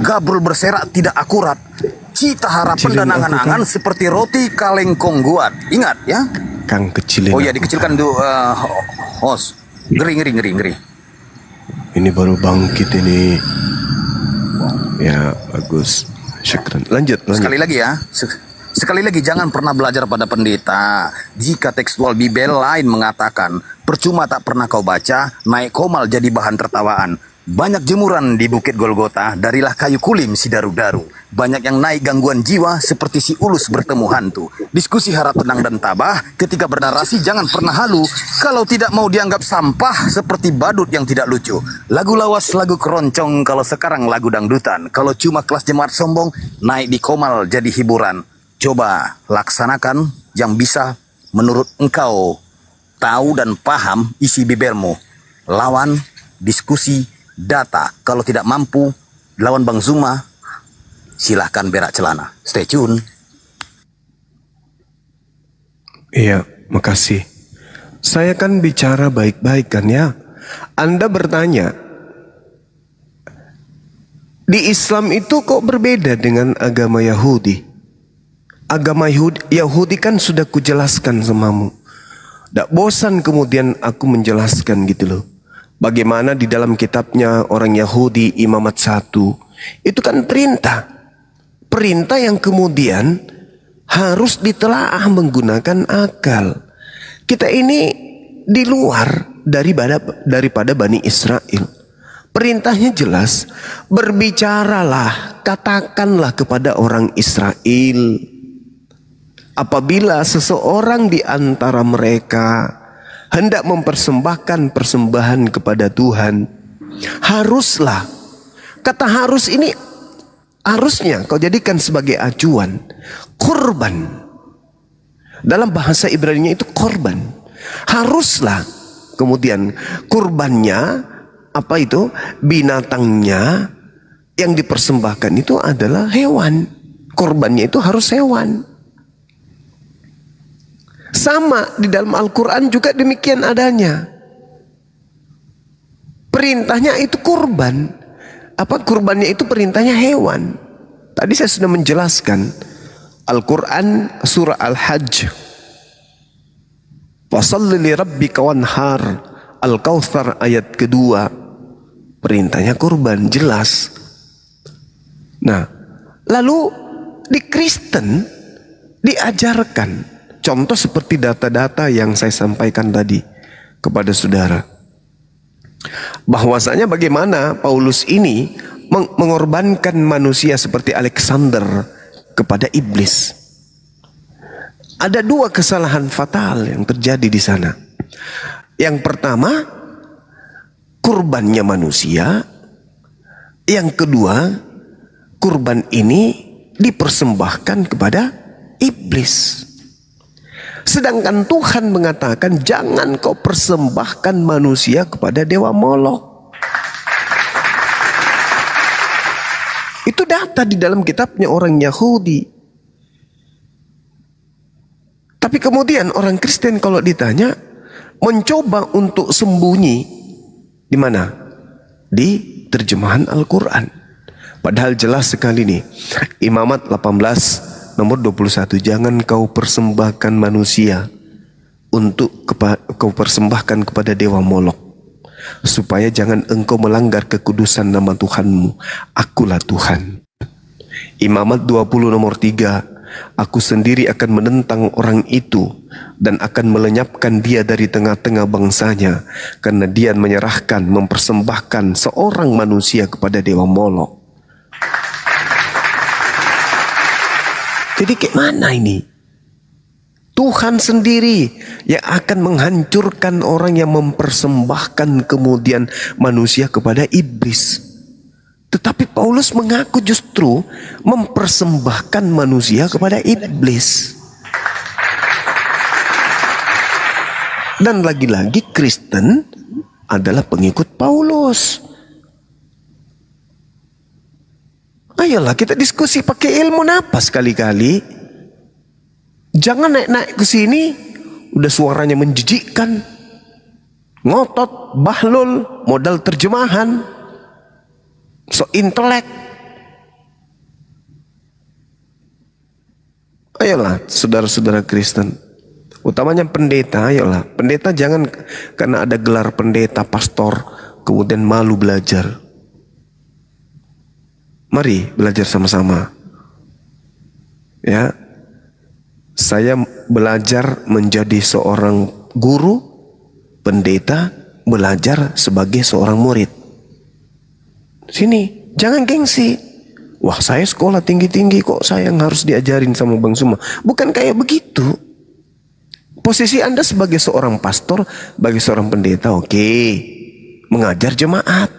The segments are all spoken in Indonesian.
gabrul berserak tidak akurat. Cita harapan Kecilin dan aku, angan-angan Kang. seperti roti kalengkong guat. Ingat ya. Kang, kecilin Oh iya, aku, dikecilkan Kang. dulu, host. Ngeri. Ini baru bangkit ini. Ya, bagus. Syukran. Lanjut. Sekali lagi ya. Sekali lagi, jangan pernah belajar pada pendeta. Jika tekstual Bibel lain mengatakan, percuma tak pernah kau baca, naik komal jadi bahan tertawaan. Banyak jemuran di Bukit Golgota, darilah kayu kulim si daru-daru. Banyak yang naik gangguan jiwa seperti si ulus bertemu hantu. Diskusi harap tenang dan tabah, ketika bernarasi jangan pernah halu. Kalau tidak mau dianggap sampah seperti badut yang tidak lucu. Lagu lawas, lagu keroncong, kalau sekarang lagu dangdutan. Kalau cuma kelas jemaat sombong, naik di komal jadi hiburan. Coba laksanakan yang bisa menurut engkau tahu dan paham isi Bibelmu. Lawan, diskusi, data. Kalau tidak mampu, lawan Bang Zuma, silahkan berak celana. Stay tune. Iya, makasih. Saya kan bicara baik-baik kan ya. Anda bertanya, di Islam itu kok berbeda dengan agama Yahudi? Agama Yahudi kan sudah kujelaskan samamu. Tak bosan kemudian aku menjelaskan gitu loh. Bagaimana di dalam kitabnya orang Yahudi Imamat 1. Itu kan perintah. Perintah yang kemudian harus ditelaah menggunakan akal. Kita ini di luar daripada Bani Israel. Perintahnya jelas. Berbicaralah, katakanlah kepada orang Israel. Apabila seseorang di antara mereka hendak mempersembahkan persembahan kepada Tuhan, haruslah, kata harus ini harusnya kau jadikan sebagai acuan, kurban. Dalam bahasa Ibrani itu korban. Haruslah kemudian kurbannya, apa itu, binatangnya yang dipersembahkan itu adalah hewan. Korbannya itu harus hewan. Sama di dalam Al-Quran juga demikian adanya. Perintahnya itu kurban. Apa kurbannya itu perintahnya hewan. Tadi saya sudah menjelaskan. Al-Quran surah Al-Hajj. Wasalli li rabbika wanhar. Al-Kautsar ayat kedua. Perintahnya kurban, jelas. Nah, lalu di Kristen diajarkan. Contoh seperti data-data yang saya sampaikan tadi kepada saudara. Bahwasanya bagaimana Paulus ini mengorbankan manusia seperti Alexander kepada iblis. Ada dua kesalahan fatal yang terjadi di sana. Yang pertama, kurbannya manusia. Yang kedua, kurban ini dipersembahkan kepada iblis. Sedangkan Tuhan mengatakan jangan kau persembahkan manusia kepada dewa Molok. Itu data di dalam kitabnya orang Yahudi. Tapi kemudian orang Kristen kalau ditanya mencoba untuk sembunyi di mana? Di terjemahan Al-Quran. Padahal jelas sekali nih. Imamat 18 nomor 21, jangan kau persembahkan manusia untuk kau persembahkan kepada dewa Molok, supaya jangan engkau melanggar kekudusan nama Tuhanmu. Akulah Tuhan. Imamat 20 nomor 3, aku sendiri akan menentang orang itu dan akan melenyapkan dia dari tengah-tengah bangsanya, karena dia menyerahkan, mempersembahkan seorang manusia kepada dewa Molok. Jadi kayak mana ini? Tuhan sendiri yang akan menghancurkan orang yang mempersembahkan kemudian manusia kepada iblis. Tetapi Paulus mengaku justru mempersembahkan manusia kepada iblis. Dan lagi-lagi Kristen adalah pengikut Paulus. Ayolah kita diskusi pakai ilmu napas sekali-kali. Jangan naik-naik ke sini udah suaranya menjijikkan. Ngotot, bahlul, modal terjemahan. So intelek. Ayolah saudara-saudara Kristen, utamanya pendeta, ayolah. Pendeta jangan karena ada gelar pendeta, pastor, kemudian malu belajar. Mari belajar sama-sama. Ya, saya belajar menjadi seorang guru, pendeta belajar sebagai seorang murid. Sini, jangan gengsi. Wah, saya sekolah tinggi-tinggi kok saya yang harus diajarin sama Bang Suma. Bukan kayak begitu. Posisi Anda sebagai seorang pastor, sebagai seorang pendeta, oke. Mengajar jemaat.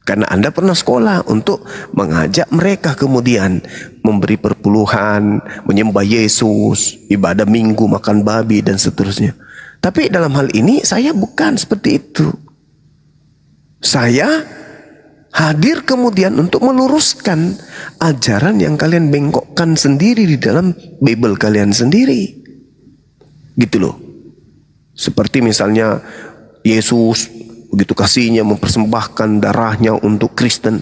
Karena Anda pernah sekolah untuk mengajak mereka kemudian memberi perpuluhan, menyembah Yesus, ibadah minggu, makan babi, dan seterusnya. Tapi dalam hal ini saya bukan seperti itu. Saya hadir kemudian untuk meluruskan ajaran yang kalian bengkokkan sendiri di dalam Bible kalian sendiri. Gitu loh. Seperti misalnya Yesus begitu kasihnya mempersembahkan darahnya untuk Kristen.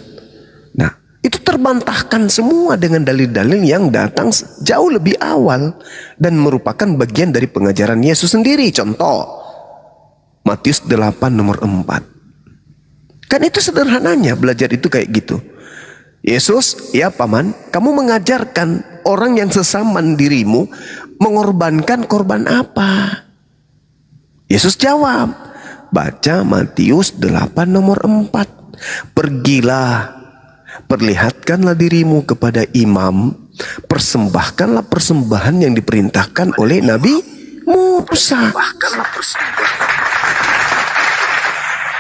Nah, itu terbantahkan semua dengan dalil-dalil yang datang jauh lebih awal dan merupakan bagian dari pengajaran Yesus sendiri. Contoh, Matius 8 nomor 4. Kan itu sederhananya belajar itu kayak gitu. Yesus, ya paman, kamu mengajarkan orang yang sesaman dirimu mengorbankan korban apa? Yesus jawab, baca Matius 8 nomor 4. Pergilah, perlihatkanlah dirimu kepada imam, persembahkanlah persembahan yang diperintahkan oleh Nabi Musa.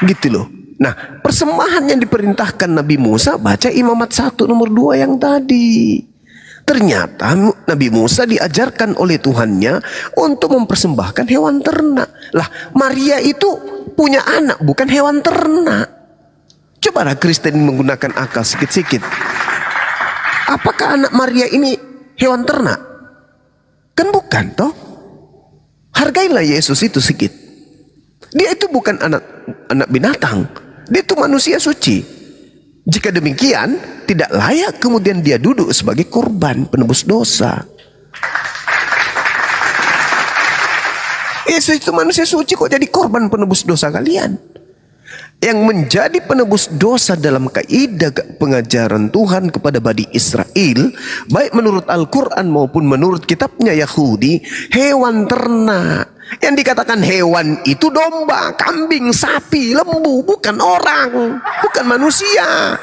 Gitu loh. Nah, persembahan yang diperintahkan Nabi Musa, baca Imamat 1 nomor 2 yang tadi. Ternyata Nabi Musa diajarkan oleh Tuhannya untuk mempersembahkan hewan ternak. Lah, Maria itu punya anak, bukan hewan ternak. Cobalah Kristen menggunakan akal sikit-sikit. Apakah anak Maria ini hewan ternak? Kan bukan toh. Hargailah Yesus itu sedikit. Dia itu bukan anak binatang. Dia itu manusia suci. Jika demikian, tidak layak kemudian dia duduk sebagai korban penebus dosa. Yesus itu manusia suci, kok jadi korban penebus dosa kalian? Yang menjadi penebus dosa dalam kaidah pengajaran Tuhan kepada Bani Israel, baik menurut Al-Quran maupun menurut kitabnya Yahudi, hewan ternak. Yang dikatakan hewan itu domba, kambing, sapi, lembu, bukan orang, bukan manusia.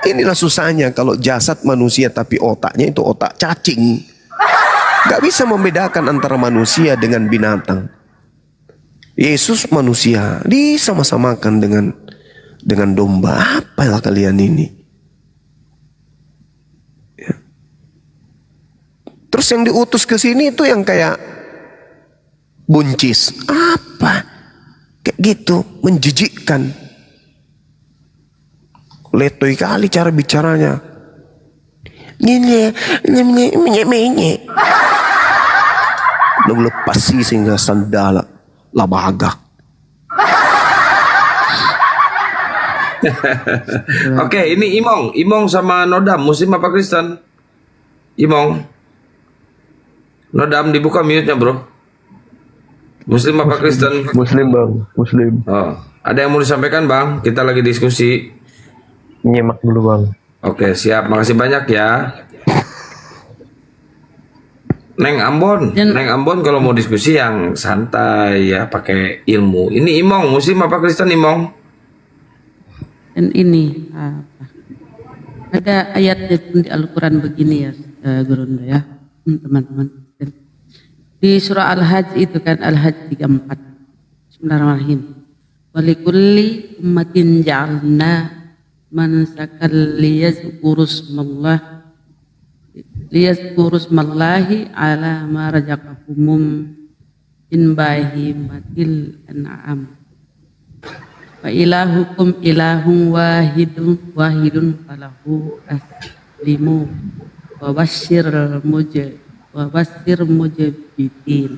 Inilah susahnya kalau jasad manusia tapi otaknya itu otak cacing. Gak bisa membedakan antara manusia dengan binatang. Yesus manusia disama-samakan dengan domba. Apalah kalian ini? Ya. Terus yang diutus ke sini itu yang kayak buncis. Apa? Kayak gitu, menjijikkan. Letoy kali cara bicaranya. Menye. Belum lepas sih sehingga sandala labaga. Oke, ini Imong sama Nodam, Muslim apa Kristen? Imong, Nodam dibuka mute-nya bro. Muslim apa Kristen? Muslim bang, Muslim. Oh, ada yang mau disampaikan bang? Kita lagi diskusi. Nyimak dulu bang. Oke, siap. Makasih banyak ya. Neng Ambon kalau mau diskusi yang santai ya, pakai ilmu. Ini Imong, Muslim apa Kristen Imong? Dan ini ada ayat di Al-Quran begini ya, Gurunda ya, teman-teman. Di surah Al-Hajj itu kan, Al-Hajj 34. Bismillahirrahmanirrahim. Walikulli ummatin ja'alna mansakal liyazkurusmallahi ala ma razaqahum min bahimatil an'am wa ilahukum ilahun wahidun falahu aslimu wa basyir mujabidin.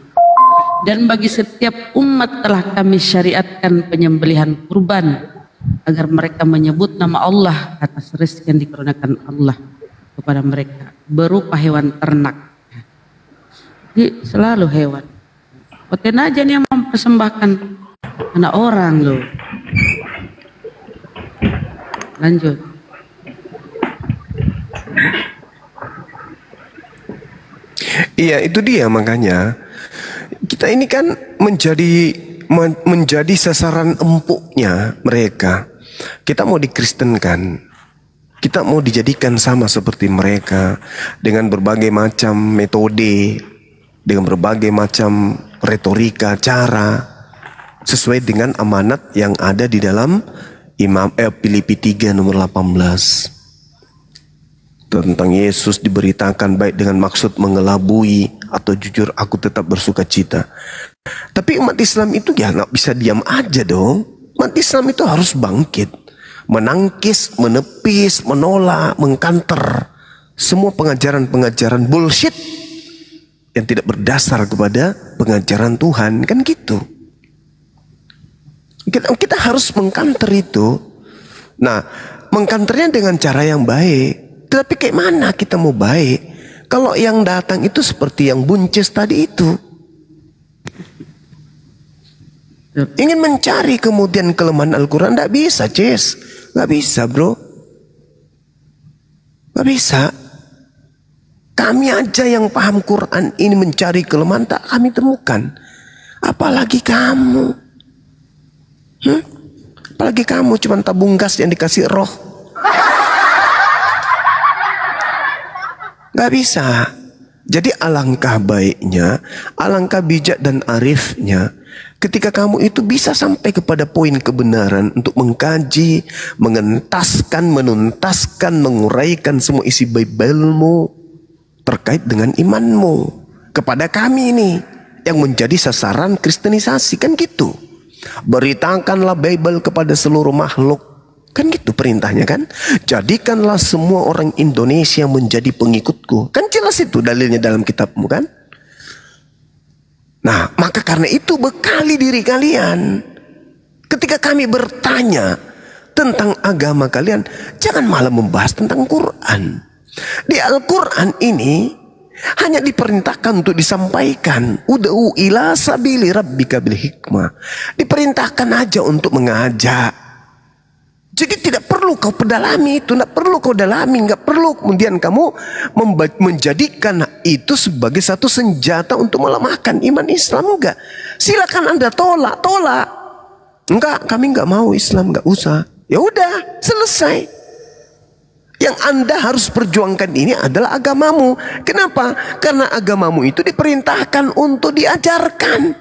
Dan bagi setiap umat telah kami syariatkan penyembelihan kurban agar mereka menyebut nama Allah atas rezeki yang dikaruniakan Allah kepada mereka berupa hewan ternak Jadi selalu hewan. Poten aja nih yang mempersembahkan anak orang loh. Lanjut. Iya, itu dia makanya kita ini kan menjadi sasaran empuknya mereka. Kita mau dikristenkan, kita mau dijadikan sama seperti mereka dengan berbagai macam metode, dengan berbagai macam retorika, cara sesuai dengan amanat yang ada di dalam Filipi 3 nomor 18. Tentang Yesus diberitakan baik dengan maksud mengelabui atau jujur, aku tetap bersuka cita. Tapi umat Islam itu ya nggak bisa diam aja dong. Umat Islam itu harus bangkit, menangkis, menepis, menolak, mengkanter semua pengajaran-pengajaran bullshit yang tidak berdasar kepada pengajaran Tuhan, kan gitu. Kita harus mengkanter itu. Nah, mengkanternya dengan cara yang baik. Tapi kayak mana kita mau baik kalau yang datang itu seperti yang buncis tadi itu, ingin mencari kemudian kelemahan Al-Quran? Tidak bisa, Cis. Gak bisa, bro. Gak bisa. Kami aja yang paham Quran ini mencari kelemahan tak kami temukan, apalagi kamu. Apalagi kamu cuma tabung gas yang dikasih roh. Gak bisa. Jadi alangkah baiknya, alangkah bijak dan arifnya ketika kamu itu bisa sampai kepada poin kebenaran untuk mengkaji, mengentaskan, menuntaskan, menguraikan semua isi Bible-mu terkait dengan imanmu kepada kami ini yang menjadi sasaran kristenisasi, kan gitu. Beritakanlah Bible kepada seluruh makhluk, kan gitu perintahnya kan. Jadikanlah semua orang Indonesia menjadi pengikutku, kan jelas itu dalilnya dalam kitabmu kan. Nah, maka karena itu bekali diri kalian ketika kami bertanya tentang agama kalian, jangan malah membahas tentang Quran. Di Al-Quran ini hanya diperintahkan untuk disampaikan, ud'u ila sabili rabbika bil hikmah. Diperintahkan aja untuk mengajak. Jadi tidak perlu kau pedalami itu, tidak perlu kau dalami, nggak perlu kemudian kamu menjadikan itu sebagai satu senjata untuk melemahkan iman Islam. Enggak. Silakan Anda tolak. Enggak, kami nggak mau Islam, nggak usah. Ya udah, selesai. Yang Anda harus perjuangkan ini adalah agamamu. Kenapa? Karena agamamu itu diperintahkan untuk diajarkan,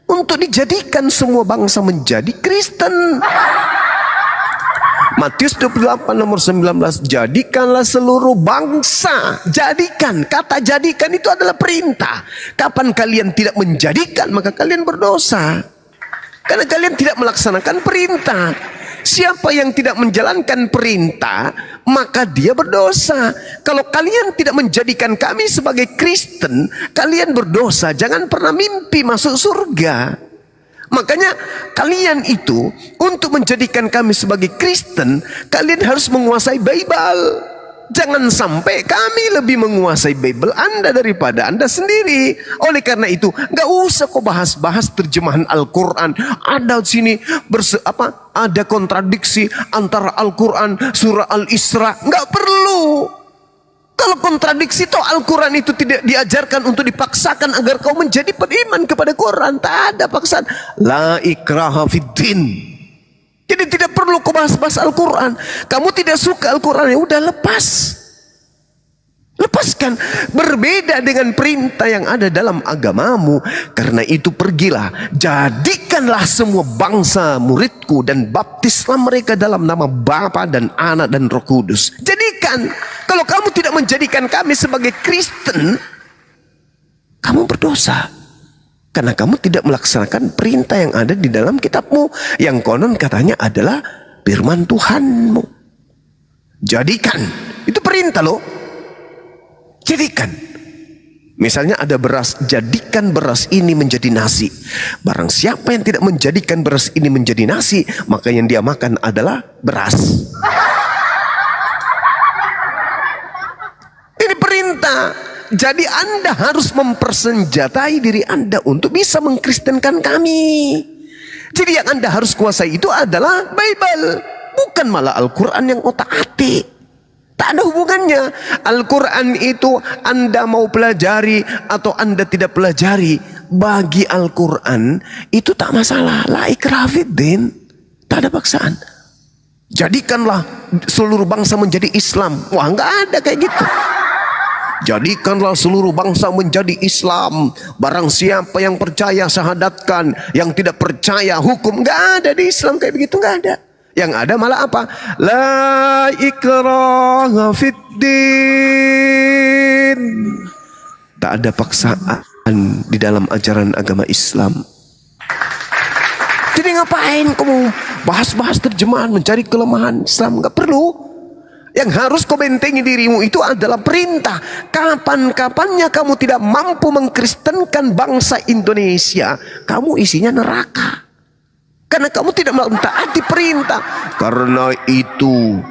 untuk dijadikan semua bangsa menjadi Kristen. Matius 28 nomor 19, jadikanlah seluruh bangsa. Jadikan, kata jadikan itu adalah perintah. Kapan kalian tidak menjadikan, maka kalian berdosa. Karena kalian tidak melaksanakan perintah. Siapa yang tidak menjalankan perintah, maka dia berdosa. Kalau kalian tidak menjadikan kami sebagai Kristen, kalian berdosa. Jangan pernah mimpi masuk surga. Makanya kalian itu untuk menjadikan kami sebagai Kristen, kalian harus menguasai Bible. Jangan sampai kami lebih menguasai Bible Anda daripada Anda sendiri. Oleh karena itu, nggak usah kau bahas-bahas terjemahan Al-Quran. Ada sini ada kontradiksi antara Al-Quran surah Al-Isra. Nggak perlu. Kalau kontradiksi toh Al-Quran itu tidak diajarkan untuk dipaksakan agar kau menjadi beriman kepada Quran. Tak ada paksaan. La ikraha fiddin. Jadi tidak perlu kau bahas-bahas Al-Quran. Kamu tidak suka Al-Quran, ya udah lepas. Lepaskan. Berbeda dengan perintah yang ada dalam agamamu. Karena itu pergilah, jadikanlah semua bangsa muridku dan baptislah mereka dalam nama Bapa dan Anak dan Roh Kudus. Jadikan. Kalau kamu tidak menjadikan kami sebagai Kristen, kamu berdosa. Karena kamu tidak melaksanakan perintah yang ada di dalam kitabmu, yang konon katanya adalah firman Tuhanmu. Jadikan. Itu perintah loh. Jadikan. Misalnya ada beras, jadikan beras ini menjadi nasi. Barang siapa yang tidak menjadikan beras ini menjadi nasi, maka yang dia makan adalah beras. Ini perintah. Jadi Anda harus mempersenjatai diri Anda untuk bisa mengkristenkan kami. Jadi yang Anda harus kuasai itu adalah Bible, bukan malah Al-Quran yang otak-atik. Tak ada hubungannya. Al-Quran itu Anda mau pelajari atau Anda tidak pelajari, bagi Al-Quran itu tak masalah. La ikraha fiddin, tak ada paksaan. Jadikanlah seluruh bangsa menjadi Islam. Wah, nggak ada kayak gitu. Jadikanlah seluruh bangsa menjadi Islam. Barang siapa yang percaya syahadatkan, yang tidak percaya hukum. Nggak ada di Islam kayak begitu, nggak ada. Yang ada malah apa? La ikraha fiddin. Tak ada paksaan di dalam ajaran agama Islam. Jadi ngapain kamu bahas-bahas terjemahan, mencari kelemahan Islam? Nggak perlu. Yang harus kau bentengi dirimu itu adalah perintah. Kapan-kapannya kamu tidak mampu mengkristenkan bangsa Indonesia, kamu isinya neraka. Karena kamu tidak mentaati perintah. Karena itu,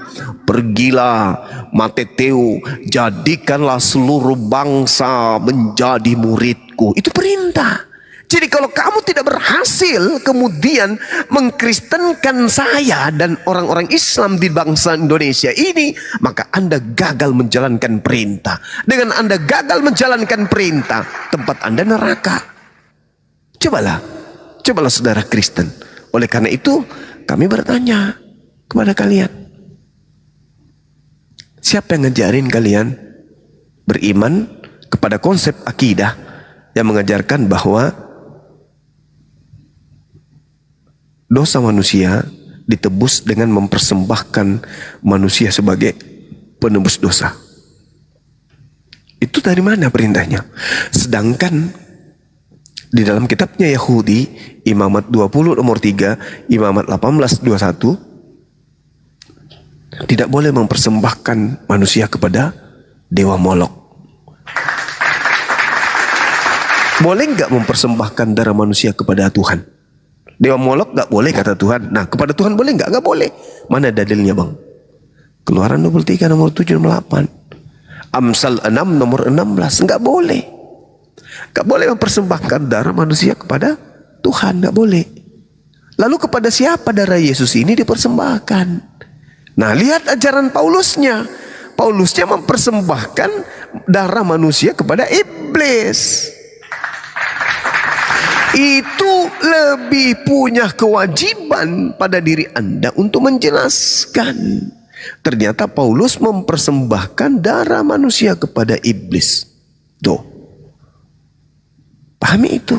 pergilah Matteo, jadikanlah seluruh bangsa menjadi muridku. Itu perintah. Jadi kalau kamu tidak berhasil kemudian mengkristenkan saya dan orang-orang Islam di bangsa Indonesia ini, maka Anda gagal menjalankan perintah. Dengan Anda gagal menjalankan perintah, tempat Anda neraka. Cobalah saudara Kristen. Oleh karena itu, kami bertanya kepada kalian, siapa yang ngajarin kalian beriman kepada konsep akidah yang mengajarkan bahwa dosa manusia ditebus dengan mempersembahkan manusia sebagai penebus dosa? Itu dari mana perintahnya? Sedangkan di dalam kitabnya Yahudi, Imamat 20 nomor 3, Imamat 18:21, tidak boleh mempersembahkan manusia kepada dewa Molok. Boleh nggak mempersembahkan darah manusia kepada Tuhan? Dewa Molok nggak boleh kata Tuhan. Nah, kepada Tuhan boleh nggak? Nggak boleh. Mana dalilnya, Bang? Keluaran 23 nomor 7 dan 8. Amsal 6 nomor 16. Nggak boleh. Nggak boleh mempersembahkan darah manusia kepada Tuhan. Nggak boleh. Lalu kepada siapa darah Yesus ini dipersembahkan? Nah, lihat ajaran Paulusnya. Paulusnya mempersembahkan darah manusia kepada iblis. Itu lebih punya kewajiban pada diri Anda untuk menjelaskan. Ternyata Paulus mempersembahkan darah manusia kepada iblis. Tuh, pahami itu.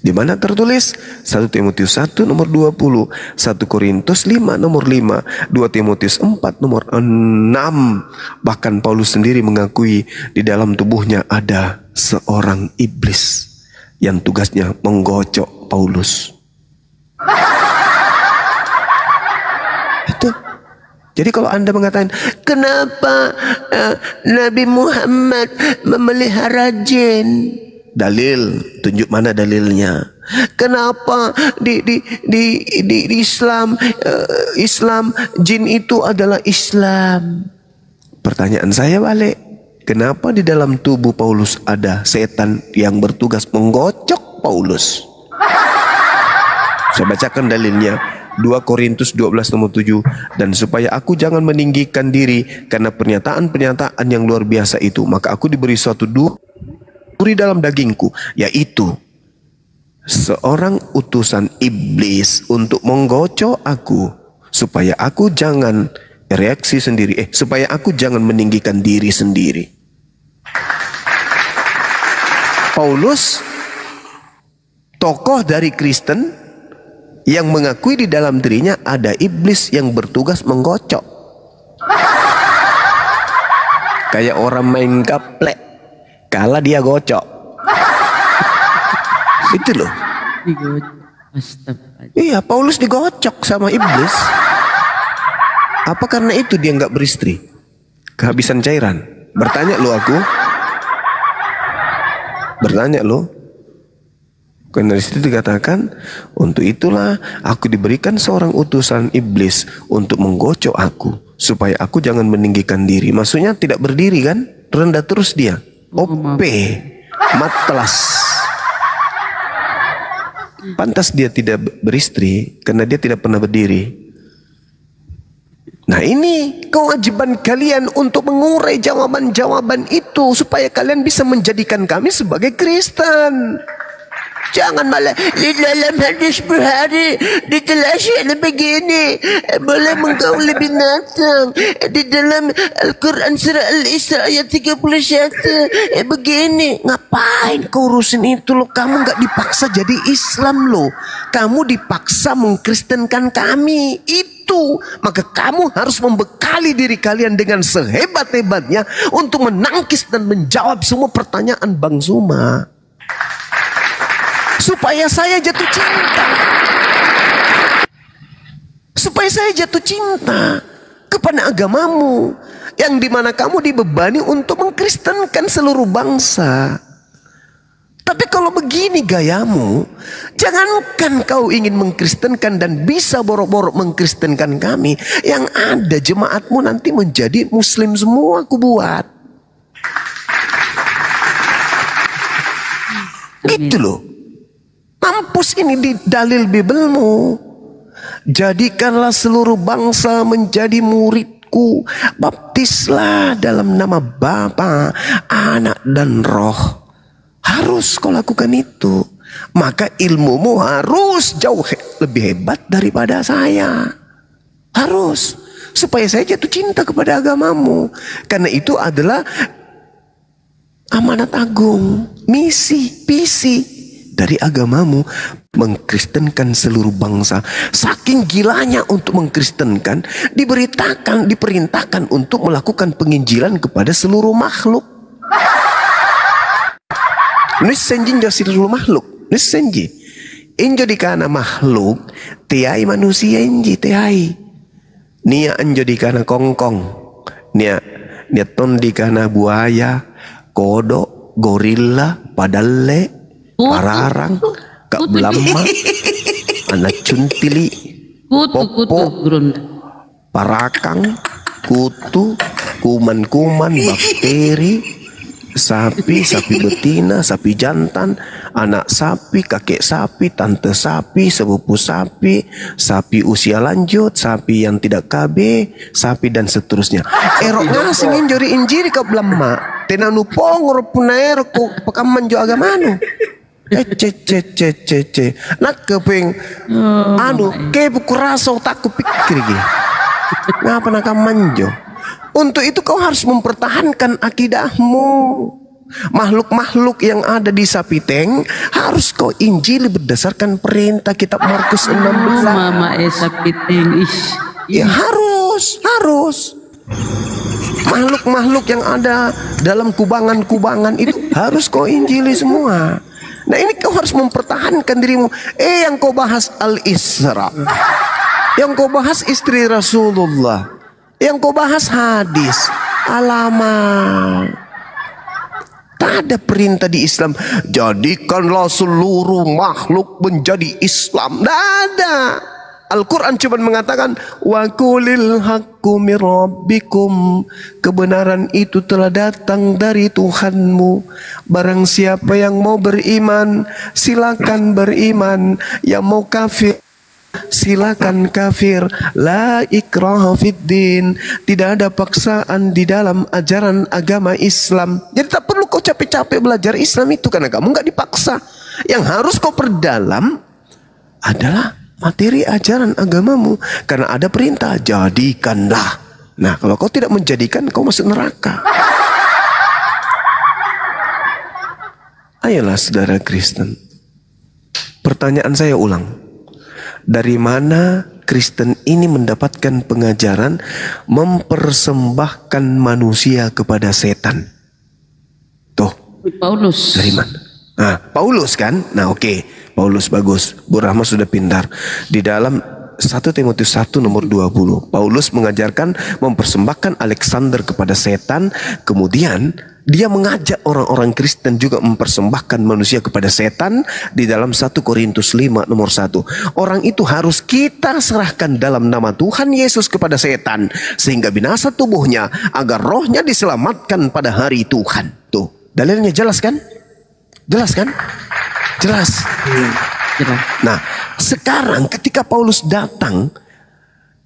Di mana tertulis? 1 Timotius 1 nomor 20, 1 Korintus 5 nomor 5, 2 Timotius 4 nomor 6. Bahkan Paulus sendiri mengakui di dalam tubuhnya ada seorang iblis yang tugasnya menggocok Paulus. Itu. Jadi kalau Anda mengatakan, kenapa Nabi Muhammad memelihara jin? Dalil, tunjuk mana dalilnya? Kenapa di Islam jin itu adalah Islam? Pertanyaan saya balik, kenapa di dalam tubuh Paulus ada setan yang bertugas menggocok Paulus? Saya bacakan dalilnya. 2 Korintus 12 nomor 7. Dan supaya aku jangan meninggikan diri karena pernyataan-pernyataan yang luar biasa itu, maka aku diberi suatu duri dalam dagingku, yaitu seorang utusan iblis untuk menggocok aku, supaya aku jangan reaksi sendiri, supaya aku jangan meninggikan diri sendiri. Paulus, tokoh dari Kristen yang mengakui di dalam dirinya ada iblis yang bertugas menggocok. Kayak orang main gaplek, kalah dia gocok. Itu loh. Iya, Paulus digocok sama iblis. Apa karena itu dia nggak beristri? Kehabisan cairan? Bertanya lo aku. Bertanya lo. Karena di situ dikatakan, untuk itulah aku diberikan seorang utusan iblis untuk menggocok aku, supaya aku jangan meninggikan diri. Maksudnya tidak berdiri kan? Rendah terus dia. OP, matlas. Pantas dia tidak beristri karena dia tidak pernah berdiri. Nah ini kewajiban kalian untuk mengurai jawaban-jawaban itu supaya kalian bisa menjadikan kami sebagai Kristen. Jangan malah di dalam hadis Bukhari dijelaskan begini, boleh menggauli binatang. Di dalam Al-Quran surah Al-Isra ayat 31 begini. Ngapain kau urusin itu lo? Kamu gak dipaksa jadi Islam lo. Kamu dipaksa mengkristenkan kami. Itu maka kamu harus membekali diri kalian dengan sehebat-hebatnya untuk menangkis dan menjawab semua pertanyaan Bang Zuma. Supaya saya jatuh cinta. Supaya saya jatuh cinta kepada agamamu, yang dimana kamu dibebani untuk mengkristenkan seluruh bangsa. Tapi kalau begini gayamu, jangankan kau ingin mengkristenkan dan bisa borok-borok mengkristenkan kami, yang ada jemaatmu nanti menjadi muslim semua aku buat. Gitu loh. Mampus ini di dalil Bibelmu. Jadikanlah seluruh bangsa menjadi muridku. Baptislah dalam nama Bapa, Anak dan Roh. Harus kau lakukan itu. Maka ilmumu harus jauh lebih hebat daripada saya. Harus. Supaya saya jatuh cinta kepada agamamu. Karena itu adalah amanat agung. Misi, visi dari agamamu, mengkristenkan seluruh bangsa. Saking gilanya untuk mengkristenkan, diperintahkan untuk melakukan penginjilan kepada seluruh makhluk. Nis senjin jo seluruh makhluk. Nis senji. Injo dikana makhluk, tiai manusia inji tiai. Nia anjo dikana kongkong. Nia ton dikana buaya, kodok, gorila, padalle, pararang, kak belama, anak cuntili, popo, parakang, kutu, kuman-kuman, bakteri, sapi betina, sapi jantan, anak sapi, kakek sapi, tante sapi, sepupu sapi, sapi usia lanjut, sapi yang tidak KB, sapi dan seterusnya. Eroknya singin jori injiri kak belama, tenanu pongor punaer ko pekaman jo agamanu. Nak keping ke buku rasa tak kupikir gitu. Ngapa nak manjo? Untuk itu kau harus mempertahankan akidahmu. Makhluk-makhluk yang ada di Sapiteng harus kau injili berdasarkan perintah kitab Markus 16. Mama Sapiteng. Ya harus. Makhluk-makhluk yang ada dalam kubangan-kubangan itu harus kau injili semua. Nah ini kau harus mempertahankan dirimu. Yang kau bahas Al-Isra, yang kau bahas istri Rasulullah, yang kau bahas hadis. Alamak, tak ada perintah di Islam jadikanlah seluruh makhluk menjadi Islam. Tidak ada. Al-Quran cuma mengatakan wa qulil haqqu mir rabbikum, kebenaran itu telah datang dari Tuhanmu. Barang siapa yang mau beriman silakan beriman, yang mau kafir silakan kafir. La ikraha fiddin, tidak ada paksaan di dalam ajaran agama Islam. Jadi tak perlu kau capek-capek belajar Islam itu karena kamu nggak dipaksa. Yang harus kau perdalam adalah materi ajaran agamamu, karena ada perintah jadikanlah. Nah kalau kau tidak menjadikan, kau masuk neraka. Ayolah saudara Kristen, pertanyaan saya ulang, dari mana Kristen ini mendapatkan pengajaran mempersembahkan manusia kepada setan? Tuh, Paulus. dari mana? Nah, Paulus kan? Nah oke. Paulus bagus. Bu Rahma sudah pintar. Di dalam 1 Timotius 1 nomor 20, Paulus mengajarkan mempersembahkan Alexander kepada setan. Kemudian dia mengajak orang-orang Kristen juga mempersembahkan manusia kepada setan. Di dalam 1 Korintus 5 nomor 1, orang itu harus kita serahkan dalam nama Tuhan Yesus kepada setan, sehingga binasa tubuhnya, agar rohnya diselamatkan pada hari Tuhan. Tuh, Dalilnya jelas kan? Jelas kan? Jelas. Jelas. Nah, sekarang ketika Paulus datang,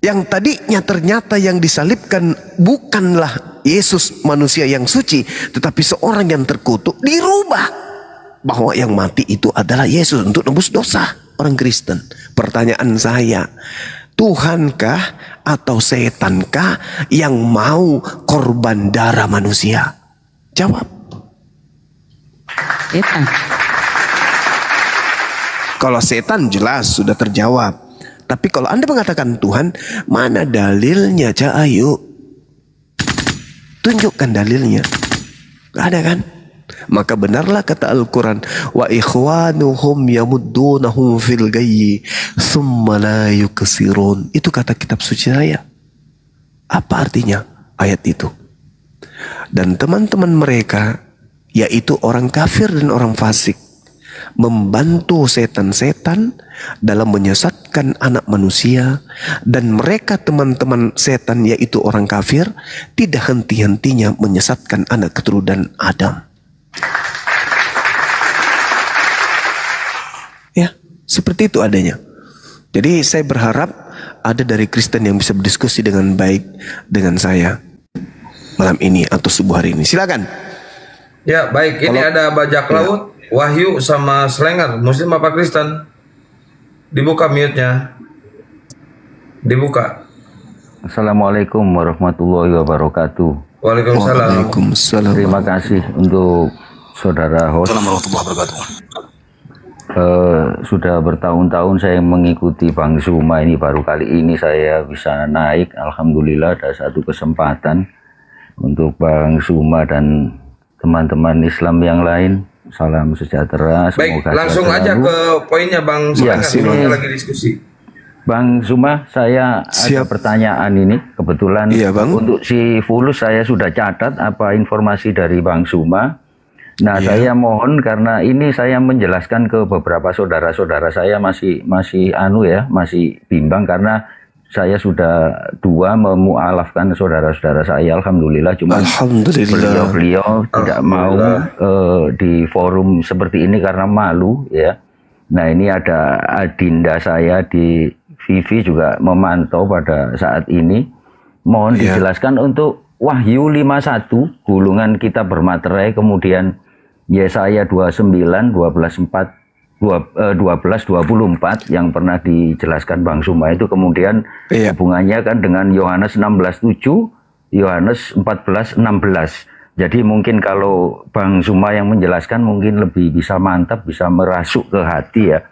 yang tadinya ternyata yang disalibkan bukanlah Yesus manusia yang suci, tetapi seorang yang terkutuk, dirubah bahwa yang mati itu adalah Yesus untuk nebus dosa orang Kristen. Pertanyaan saya, Tuhankah atau setankah yang mau korban darah manusia? Jawab. Setan. Kalau setan jelas sudah terjawab. Tapi kalau Anda mengatakan Tuhan, mana dalilnya, Cak Ayu? Tunjukkan dalilnya. Gak ada kan? Maka benarlah kata Al-Quran, wa ikhwanuhum yamuddunahum fil gayyi thumma la yukasirun. Itu kata kitab suci saya. Apa artinya ayat itu? Dan teman-teman mereka, yaitu orang kafir dan orang fasik, membantu setan-setan dalam menyesatkan anak manusia, dan mereka teman-teman setan yaitu orang kafir tidak henti-hentinya menyesatkan anak keturunan Adam. Ya, seperti itu adanya. Jadi saya berharap ada dari Kristen yang bisa berdiskusi dengan baik dengan saya malam ini atau subuh hari ini. Silakan. Ya, baik. Ini ada bajak laut, Wahyu sama Slenger, Muslim apa Kristen? Dibuka mute-nya. Dibuka. Assalamualaikum warahmatullahi wabarakatuh. Waalaikumsalam. Waalaikumsalam. Terima kasih untuk saudara host. Assalamualaikum warahmatullahi wabarakatuh. Sudah bertahun-tahun saya mengikuti Bang Zuma, ini baru kali ini saya bisa naik. Alhamdulillah ada satu kesempatan untuk Bang Zuma dan teman-teman Islam yang lain. Salam sejahtera. Baik, langsung aja ke poinnya Bang Slenger. Kita lagi diskusi. Bang Zuma, saya ada pertanyaan ini. Kebetulan untuk si Fulus saya sudah catat apa informasi dari Bang Zuma. Nah, saya mohon karena ini saya menjelaskan ke beberapa saudara-saudara saya masih bimbang karena saya sudah memualafkan saudara-saudara saya. Alhamdulillah, cuma beliau tidak mau di forum seperti ini karena malu ya. Nah, ini ada adinda saya di Vivi juga memantau pada saat ini. Mohon dijelaskan untuk Wahyu 51, gulungan kita bermaterai, kemudian Yesaya 29, 12:24 yang pernah dijelaskan Bang Zuma itu, kemudian hubungannya kan dengan Yohanes 16:7, Yohanes 14:16. Jadi mungkin kalau Bang Zuma yang menjelaskan mungkin lebih bisa mantap, bisa merasuk ke hati ya.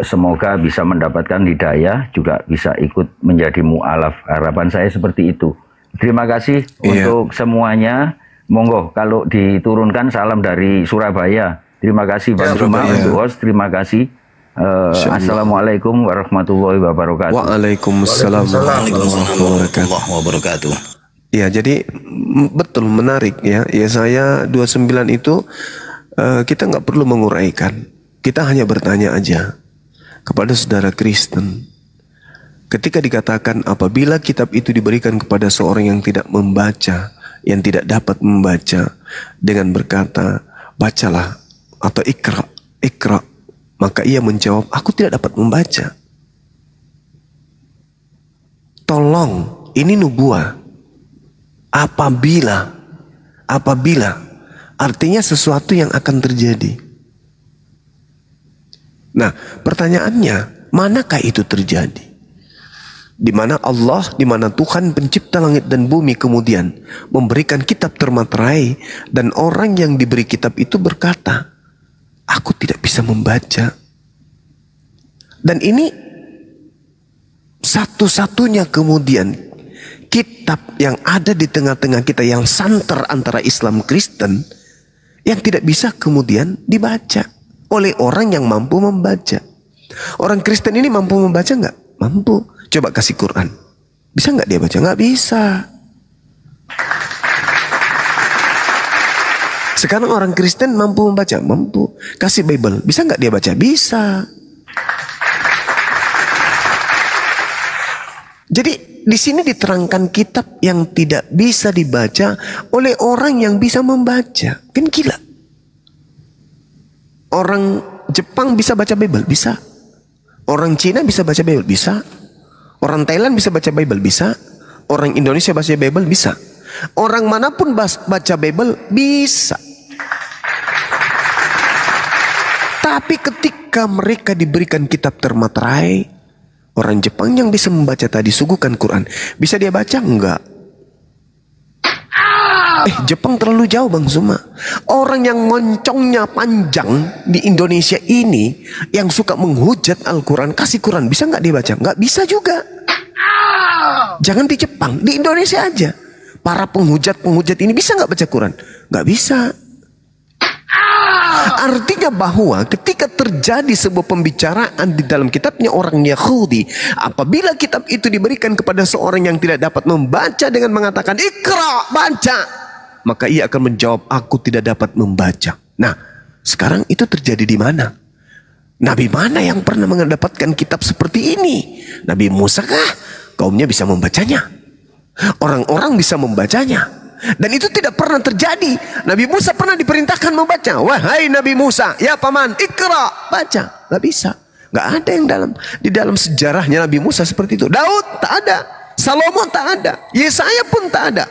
Semoga bisa mendapatkan hidayah, juga bisa ikut menjadi mu'alaf. Harapan saya seperti itu. Terima kasih untuk semuanya. Monggo kalau diturunkan salam dari Surabaya. Terima kasih Bang Zuma untuk host. Terima kasih. Assalamualaikum warahmatullahi wabarakatuh. Waalaikumsalam warahmatullahi wabarakatuh. Ya, jadi betul, menarik ya. Yesaya 29 itu kita nggak perlu menguraikan. Kita hanya bertanya aja kepada saudara Kristen. Ketika dikatakan apabila kitab itu diberikan kepada seorang yang tidak membaca, yang tidak dapat membaca, dengan berkata, bacalah atau ikra, maka ia menjawab, aku tidak dapat membaca. Tolong, ini nubuah. Apabila artinya sesuatu yang akan terjadi. Nah, pertanyaannya, manakah itu terjadi? Di mana Allah, di mana Tuhan pencipta langit dan bumi kemudian memberikan kitab termaterai, dan orang yang diberi kitab itu berkata, aku tidak bisa membaca. Dan ini satu-satunya kemudian kitab yang ada di tengah-tengah kita yang santer antara Islam Kristen yang tidak bisa kemudian dibaca oleh orang yang mampu membaca. Orang Kristen ini mampu membaca nggak? Mampu. Coba kasih Quran. Bisa nggak dia baca? Nggak bisa. Sekarang orang Kristen mampu membaca? Mampu. Kasih Bible. Bisa nggak dia baca? Bisa. Jadi di sini diterangkan kitab yang tidak bisa dibaca oleh orang yang bisa membaca. Kan gila. Orang Jepang bisa baca Bible? Bisa. Orang Cina bisa baca Bible? Bisa. Orang Thailand bisa baca Bible? Bisa. Orang Indonesia baca Bible? Bisa. Orang manapun baca Bible? Bisa. Tapi ketika mereka diberikan kitab termaterai, orang Jepang yang bisa membaca tadi suguhkan Quran, bisa dia baca? Enggak. Jepang terlalu jauh Bang Zuma. Orang yang moncongnya panjang di Indonesia ini, yang suka menghujat Al-Quran, kasih Quran, bisa nggak dia baca? Nggak bisa juga. Jangan di Jepang, di Indonesia aja. Para penghujat ini bisa nggak baca Quran? Nggak bisa. Artinya bahwa ketika terjadi sebuah pembicaraan di dalam kitabnya orang Yahudi, apabila kitab itu diberikan kepada seorang yang tidak dapat membaca dengan mengatakan Iqra, baca, maka ia akan menjawab, aku tidak dapat membaca. Nah, sekarang itu terjadi di mana? Nabi mana yang pernah mendapatkan kitab seperti ini? Nabi Musa kah? Kaumnya bisa membacanya. Orang-orang bisa membacanya. Dan itu tidak pernah terjadi. Nabi Musa pernah diperintahkan membaca. Wahai Nabi Musa, ya paman, Iqra, baca. Gak bisa. Gak ada yang di dalam sejarahnya Nabi Musa seperti itu. Daud tak ada. Salomo tak ada. Yesaya pun tak ada.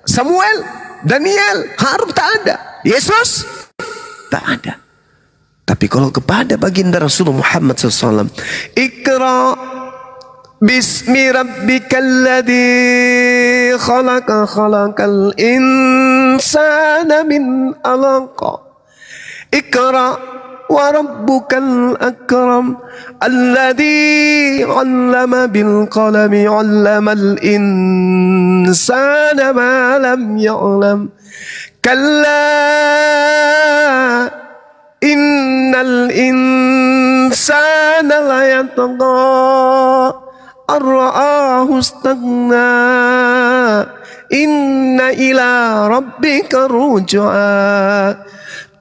Samuel, Daniel, Harun tak ada. Yesus tak ada. Tapi kalau kepada baginda Rasulullah Muhammad SAW, Iqra Bismi rabbikal ladzi khalaqa khalaqal insana min 'alaq. Iqra wa rabbukal akram alladzi 'allama bil qalami 'allamal insana ma lam ya'lam. Kalla innal insana la yatagha ar-ra'ahu istaghna inna ila rabbika ruj'a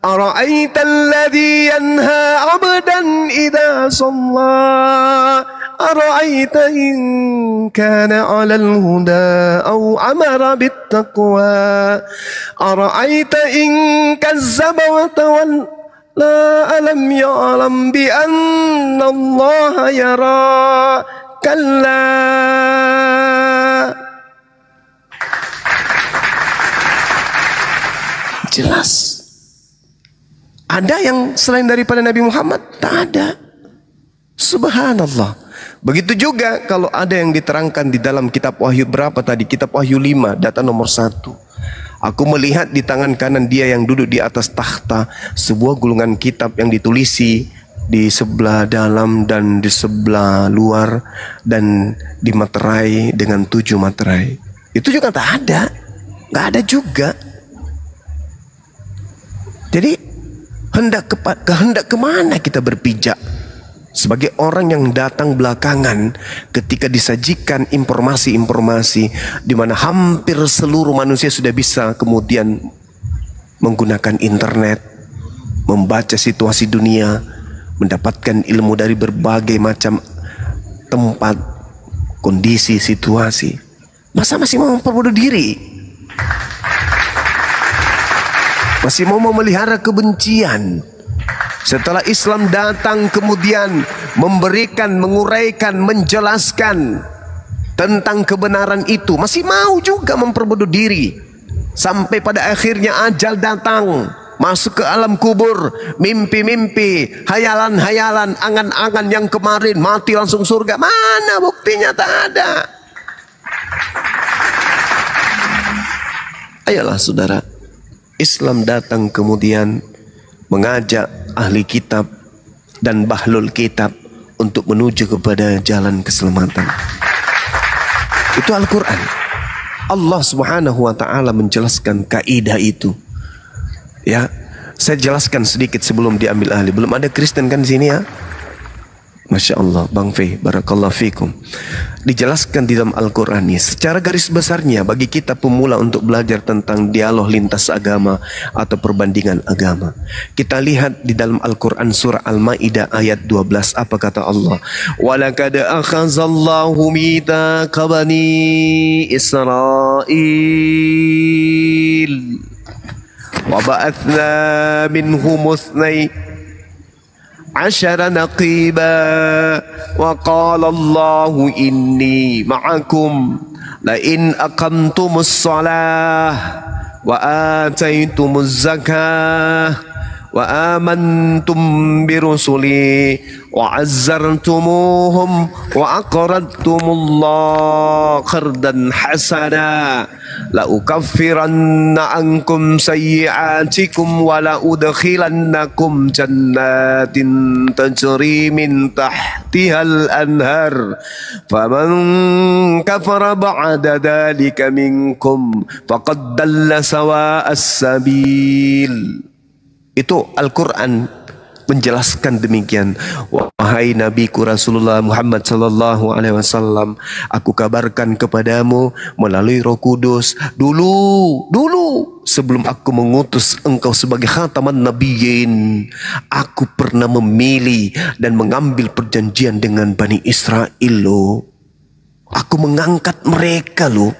ara'aita alladhi yanha 'abdan idha shalla ara'aita in kana 'alal huda aw amara bit taqwa ara'aita in kazzaba wa tawalla la alam ya'lam bi anna Allah yara. Kalla. Jelas. Ada yang selain daripada Nabi Muhammad? Tak ada. Subhanallah. Begitu juga kalau ada yang diterangkan di dalam kitab Wahyu berapa tadi? Kitab Wahyu 5, data nomor 1. Aku melihat di tangan kanan dia yang duduk di atas takhta sebuah gulungan kitab yang ditulisi di sebelah dalam dan di sebelah luar dan dimaterai dengan 7 materai. Itu juga tak ada. Nggak ada juga. Jadi hendak kemana kita berpijak sebagai orang yang datang belakangan ketika disajikan informasi-informasi di mana hampir seluruh manusia sudah bisa kemudian menggunakan internet, membaca situasi dunia, mendapatkan ilmu dari berbagai macam tempat, kondisi, situasi. Masa masih mau memperbodoh diri? Masih mau memelihara kebencian? Setelah Islam datang kemudian memberikan, menguraikan, menjelaskan tentang kebenaran itu, masih mau juga memperbodoh diri. Sampai pada akhirnya ajal datang, masuk ke alam kubur, mimpi-mimpi, hayalan-hayalan, angan-angan yang kemarin, mati langsung surga. Mana buktinya? Tak ada. Ayolah saudara, Islam datang kemudian mengajak ahli kitab dan bahlul kitab untuk menuju kepada jalan keselamatan. Itu Al-Quran. Allah Subhanahu wa ta'ala menjelaskan kaidah itu. Ya, saya jelaskan sedikit sebelum diambil alih. Belum ada Kristen kan di sini ya? Masya Allah, Bang Fei, barakallahu fikum. Dijelaskan di dalam Al-Quran ini secara garis besarnya bagi kita pemula untuk belajar tentang dialog lintas agama atau perbandingan agama. Kita lihat di dalam Al-Quran surah Al-Ma'idah ayat 12, apa kata Allah? Walaqad akhazallahu mitsaqa bani Israil wa ba'athna minhum عشر نقيبا وقال الله إني معكم لئن أقمتم الصلاة وآتيتم الزكاة وآمنتم برسلي وعزرتموهم وأقرضتم الله قرضا حسنا لأكفرن عنكم سيئاتكم ولأدخلنكم جنات تجري من تحتها الأنهار فمن كفر بعد ذلك منكم فقد ضل سواء السبيل. Itu Al-Quran menjelaskan demikian. Wahai Nabiku Rasulullah Muhammad sallallahu alaihi wasallam, aku kabarkan kepadamu melalui Roh Kudus dulu sebelum aku mengutus engkau sebagai khataman nabiyyin, aku pernah memilih dan mengambil perjanjian dengan Bani Israel loh. Aku mengangkat mereka loh.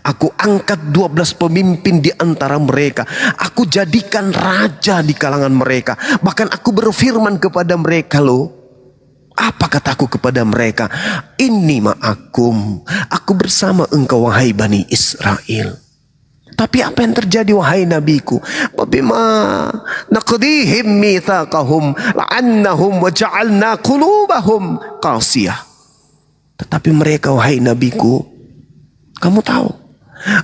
Aku angkat 12 pemimpin di antara mereka. Aku jadikan raja di kalangan mereka. Bahkan aku berfirman kepada mereka loh. Apa kataku kepada mereka? Inni ma'akum. Aku bersama engkau wahai Bani Israel. Tapi apa yang terjadi wahai nabiku? Bima naqdihim mitsaqahum la'annahum wa ja'alna qulubahum qasiyah. Tetapi mereka wahai nabiku, kamu tahu,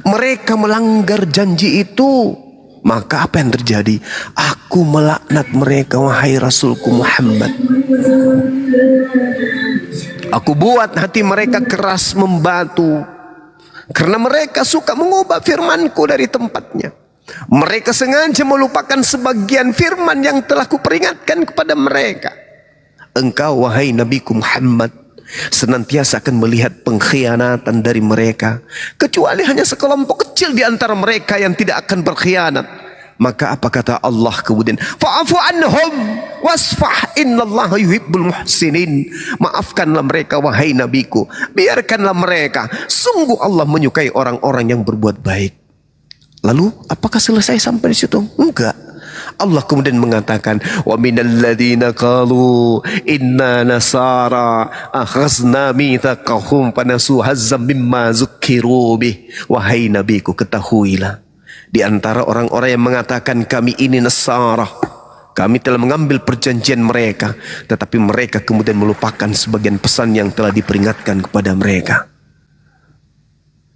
mereka melanggar janji itu. Maka apa yang terjadi? Aku melaknat mereka wahai Rasulku Muhammad. Aku buat hati mereka keras membatu, karena mereka suka mengubah firmanku dari tempatnya. Mereka sengaja melupakan sebagian firman yang telah kuperingatkan kepada mereka. Engkau wahai Nabiku Muhammad senantiasa akan melihat pengkhianatan dari mereka, kecuali hanya sekelompok kecil di antara mereka yang tidak akan berkhianat. Maka apa kata Allah kemudian? Fa'afu anhum wasfah innallaha yuhibbul muhsinin. Maafkanlah mereka wahai nabiku, biarkanlah mereka, sungguh Allah menyukai orang-orang yang berbuat baik. Lalu apakah selesai sampai di situ? Enggak. Allah kemudian mengatakan, wa minal ladzina qalu inna nasara akhazna mitsaqahum fanasu hazzam mimma zukkiru bih. Wahai nabiku, ketahuilah, di antara orang-orang yang mengatakan kami ini Nasara, kami telah mengambil perjanjian mereka, tetapi mereka kemudian melupakan sebagian pesan yang telah diperingatkan kepada mereka.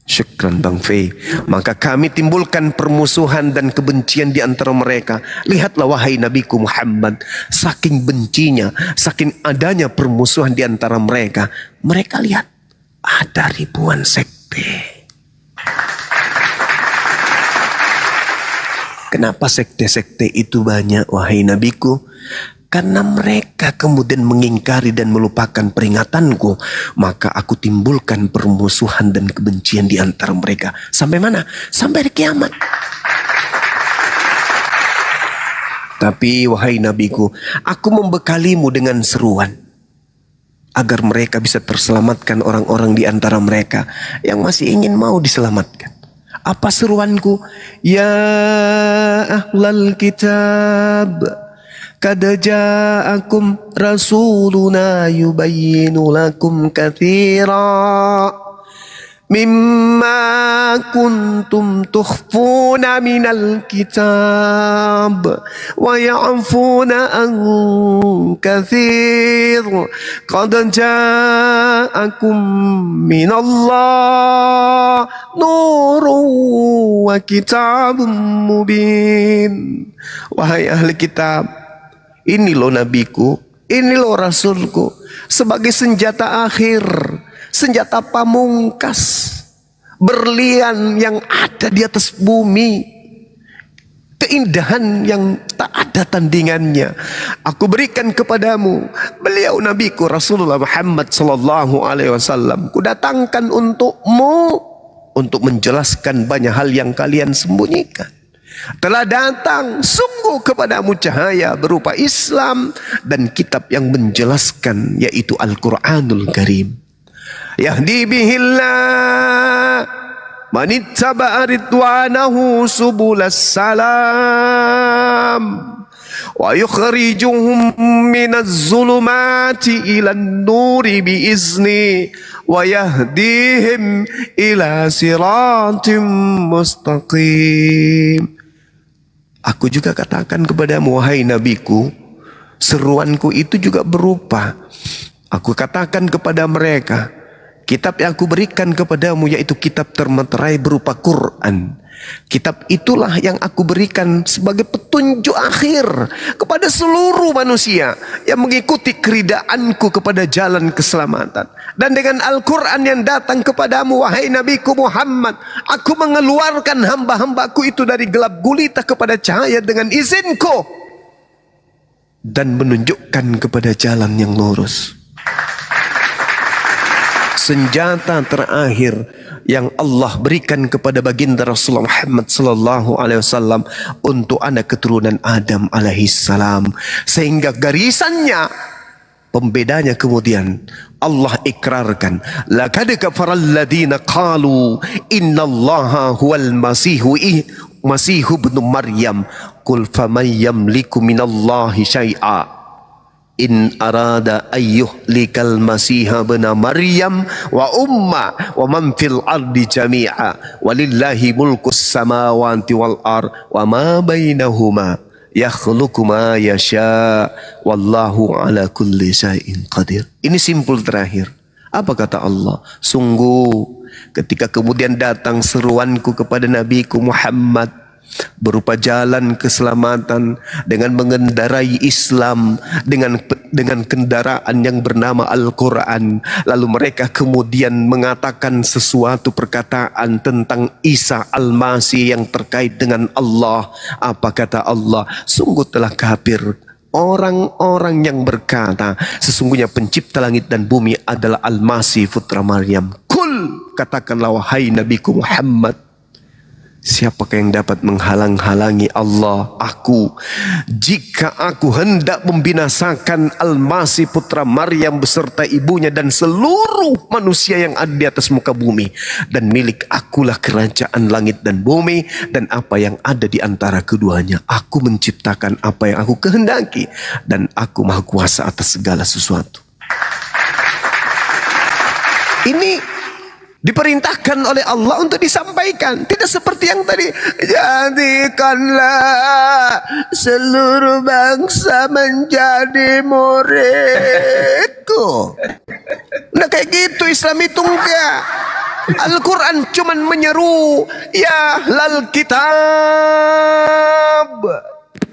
Syukran Bang Fei. Maka kami timbulkan permusuhan dan kebencian di antara mereka. Lihatlah wahai Nabiku Muhammad, saking bencinya, saking adanya permusuhan di antara mereka, mereka lihat ada ribuan sekte. Kenapa sekte-sekte itu banyak wahai Nabiku? Karena mereka kemudian mengingkari dan melupakan peringatanku. Maka aku timbulkan permusuhan dan kebencian di antara mereka. Sampai mana? Sampai di kiamat. Tapi wahai nabiku, aku membekalimu dengan seruan, agar mereka bisa terselamatkan orang-orang di antara mereka yang masih ingin mau diselamatkan. Apa seruanku? Ya ahlal kitab, qad ja'akum rasuluna yubayyinu lakum katsira mimma kuntum tukhfuna minal kitab wa ya'funa an katsir qad ja'akum minallah nurun wa kitabun mubin. Wahai ahli kitab, ini loh nabiku, ini loh rasulku, sebagai senjata akhir, senjata pamungkas, berlian yang ada di atas bumi. keindahan yang tak ada tandingannya. Aku berikan kepadamu beliau nabiku Rasulullah Muhammad sallallahu alaihi wasallam. Kudatangkan untukmu untuk menjelaskan banyak hal yang kalian sembunyikan. Telah datang sungguh kepadamu cahaya berupa Islam dan kitab yang menjelaskan, yaitu Al-Quranul Karim. Yahdi bihillah man ittaba'a ridwanahu subulas salam wa yukhrijuhum minaz zulumati ilan nuri biizni wa yahdihim ila siratim mustaqim. Aku juga katakan kepadamu, wahai nabiku, seruanku itu juga berupa. Aku katakan kepada mereka, kitab yang aku berikan kepadamu yaitu kitab termeterai berupa Quran. Kitab itulah yang aku berikan sebagai petunjuk akhir kepada seluruh manusia yang mengikuti keridaanku kepada jalan keselamatan. Dan dengan Al-Quran yang datang kepadamu, wahai nabiku Muhammad, aku mengeluarkan hamba-hambaku itu dari gelap gulita kepada cahaya dengan izinku dan menunjukkan kepada jalan yang lurus. Senjata terakhir yang Allah berikan kepada baginda Rasulullah Muhammad sallallahu alaihi wasallam untuk anak keturunan Adam alaihi salam, sehingga garisannya, pembedanya kemudian Allah ikrarkan, laqad kafaral ladina qalu innallaha huwal masihu ibnu Maryam qul faman yamliku minallahi syai'a in arada ayyuhlikal masiha bena Maryam wa umma wa man fil ardi jami'a walillahi mulkus samawati wal ar wa ma bainahuma yakhluqu ma yasha wallahu ala kulli syai'in qadir. Ini simpul terakhir. Apa kata Allah? Sungguh ketika kemudian datang seruanku kepada nabiku Muhammad berupa jalan keselamatan dengan mengendarai Islam dengan kendaraan yang bernama Al-Quran, lalu mereka kemudian mengatakan sesuatu perkataan tentang Isa Al-Masih yang terkait dengan Allah. Apa kata Allah? Sungguh telah kafir orang-orang yang berkata sesungguhnya pencipta langit dan bumi adalah Al-Masih putra Maryam. Kul, katakanlah wahai nabiku Muhammad, siapakah yang dapat menghalang-halangi Allah? Aku, jika aku hendak membinasakan Al-Masih putra Maryam beserta ibunya dan seluruh manusia yang ada di atas muka bumi, dan milik akulah kerajaan langit dan bumi dan apa yang ada di antara keduanya. Aku menciptakan apa yang aku kehendaki dan aku maha kuasa atas segala sesuatu. Ini diperintahkan oleh Allah untuk disampaikan. Tidak seperti yang tadi, jadikanlah seluruh bangsa menjadi muridku. Nah kayak gitu Islam itu enggak. Al-Quran cuman menyeru, ya lal kitab